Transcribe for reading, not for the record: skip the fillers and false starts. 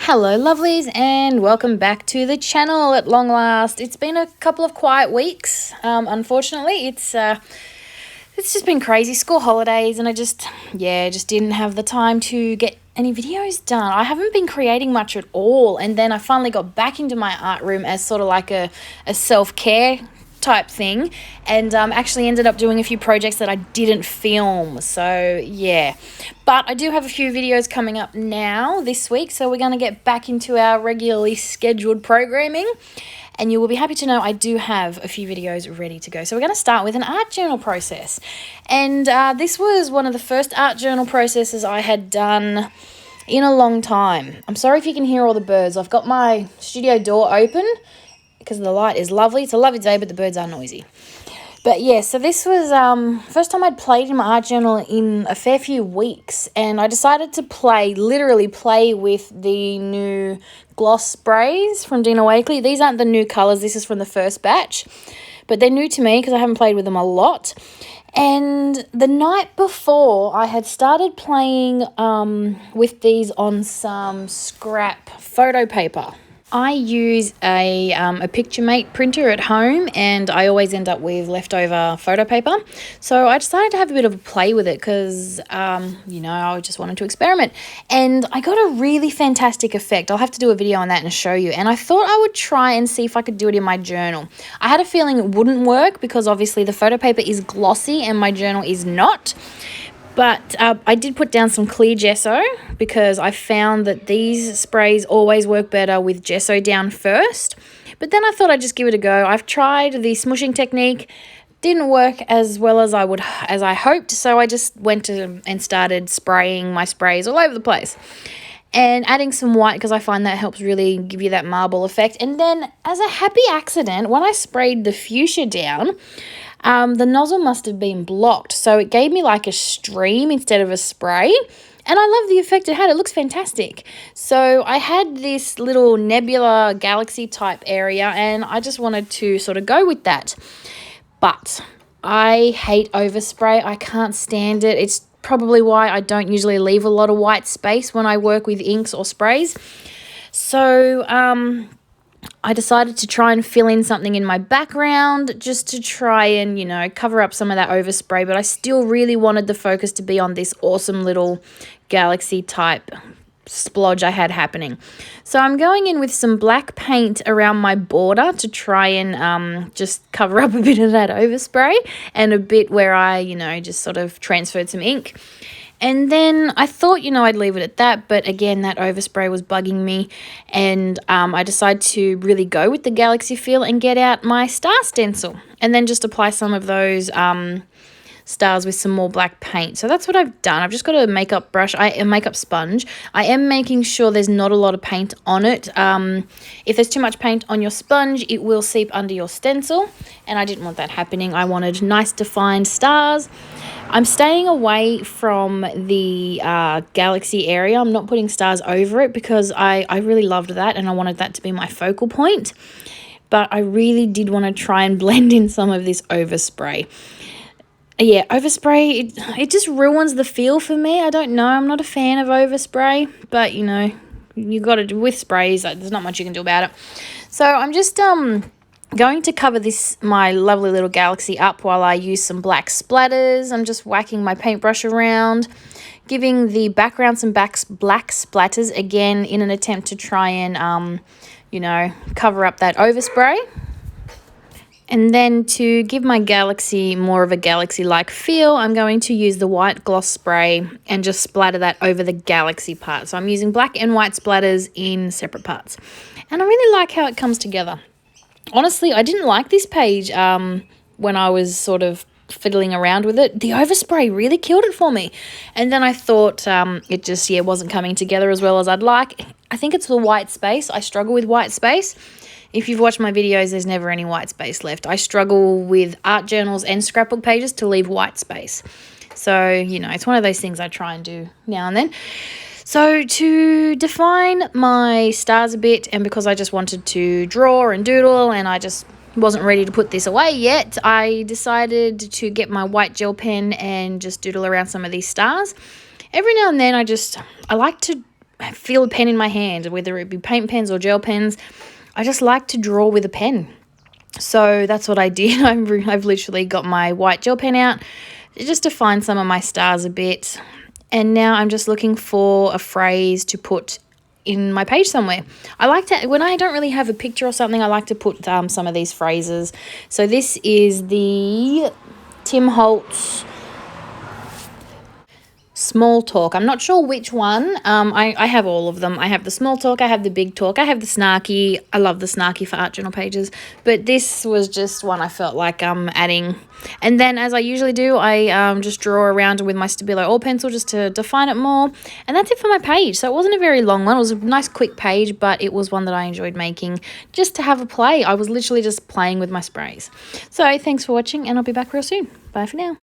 Hello lovelies, and welcome back to the channel at long last. It's been a couple of quiet weeks. Unfortunately, it's just been crazy, school holidays, and I just didn't have the time to get any videos done. I haven't been creating much at all, and then I finally got back into my art room as sort of like a self-care type thing, and actually ended up doing a few projects that I didn't film. So yeah, but I do have a few videos coming up now this week, so we're going to get back into our regularly scheduled programming, and you will be happy to know I do have a few videos ready to go. So we're going to start with an art journal process, and this was one of the first art journal processes I had done in a long time. I'm sorry if you can hear all the birds. I've got my studio door open because the light is lovely. It's a lovely day, but the birds are noisy. But yeah, so this was first time I'd played in my art journal in a fair few weeks, and I decided to literally play with the new gloss sprays from Dina Wakley. These aren't the new colours, this is from the first batch, but they're new to me because I haven't played with them a lot. And the night before, I had started playing with these on some scrap photo paper. I use a Picture-Mate printer at home, and I always end up with leftover photo paper. So I decided to have a bit of a play with it because, I just wanted to experiment. And I got a really fantastic effect. I'll have to do a video on that and show you. And I thought I would try and see if I could do it in my journal. I had a feeling it wouldn't work because obviously the photo paper is glossy and my journal is not. But I did put down some clear gesso because I found that these sprays always work better with gesso down first. But then I thought I'd just give it a go. I've tried the smushing technique. Didn't work as well as I hoped, so I just went and started spraying my sprays all over the place. And adding some white because I find that helps really give you that marble effect. And then as a happy accident, when I sprayed the fuchsia down, the nozzle must have been blocked, so it gave me like a stream instead of a spray, and I love the effect it had. It looks fantastic. So I had this little nebula galaxy type area, and I just wanted to sort of go with that. But I hate overspray. I can't stand it. It's probably why I don't usually leave a lot of white space when I work with inks or sprays. So I decided to try and fill in something in my background just to try and, cover up some of that overspray, but I still really wanted the focus to be on this awesome little galaxy type splodge I had happening. So I'm going in with some black paint around my border to try and just cover up a bit of that overspray and a bit where I, just sort of transferred some ink. And then I thought, I'd leave it at that, but again, that overspray was bugging me, and I decided to really go with the galaxy feel and get out my star stencil, and then just apply some of those stars with some more black paint. So that's what I've done. I've just got a makeup brush, a makeup sponge. I am making sure there's not a lot of paint on it. If there's too much paint on your sponge, it will seep under your stencil, and I didn't want that happening. I wanted nice defined stars. I'm staying away from the galaxy area. I'm not putting stars over it because I really loved that and I wanted that to be my focal point. But I really did want to try and blend in some of this overspray. Yeah, overspray, it just ruins the feel for me. I don't know. I'm not a fan of overspray, but, you got to do with sprays. There's not much you can do about it. So I'm just going to cover my lovely little galaxy up while I use some black splatters. I'm just whacking my paintbrush around, giving the background some black splatters again in an attempt to try and, cover up that overspray. And then to give my galaxy more of a galaxy-like feel, I'm going to use the white gloss spray and just splatter that over the galaxy part. So I'm using black and white splatters in separate parts. And I really like how it comes together. Honestly, I didn't like this page when I was sort of fiddling around with it. The overspray really killed it for me. And then I thought it just, wasn't coming together as well as I'd like. I think it's the white space. I struggle with white space. If you've watched my videos, there's never any white space left. I struggle with art journals and scrapbook pages to leave white space. So, it's one of those things I try and do now and then. So to define my stars a bit, and because I just wanted to draw and doodle and I just wasn't ready to put this away yet, I decided to get my white gel pen and just doodle around some of these stars. Every now and then I like to feel a pen in my hand, whether it be paint pens or gel pens. I just like to draw with a pen. So that's what I did. I've literally got my white gel pen out just to find some of my stars a bit. And now I'm just looking for a phrase to put in my page somewhere. I like to, when I don't really have a picture or something, I like to put some of these phrases. So this is the Tim Holtz small talk. I'm not sure which one. I have all of them. I have the small talk, I have the big talk, I have the snarky. I love the snarky for art journal pages, but this was just one I felt like adding. And then, as I usually do, I just draw around with my Stabilo All pencil just to define it more. And that's it for my page. So it wasn't a very long one. It was a nice quick page, but it was one that I enjoyed making just to have a play. I was literally just playing with my sprays. So thanks for watching, and I'll be back real soon. Bye for now.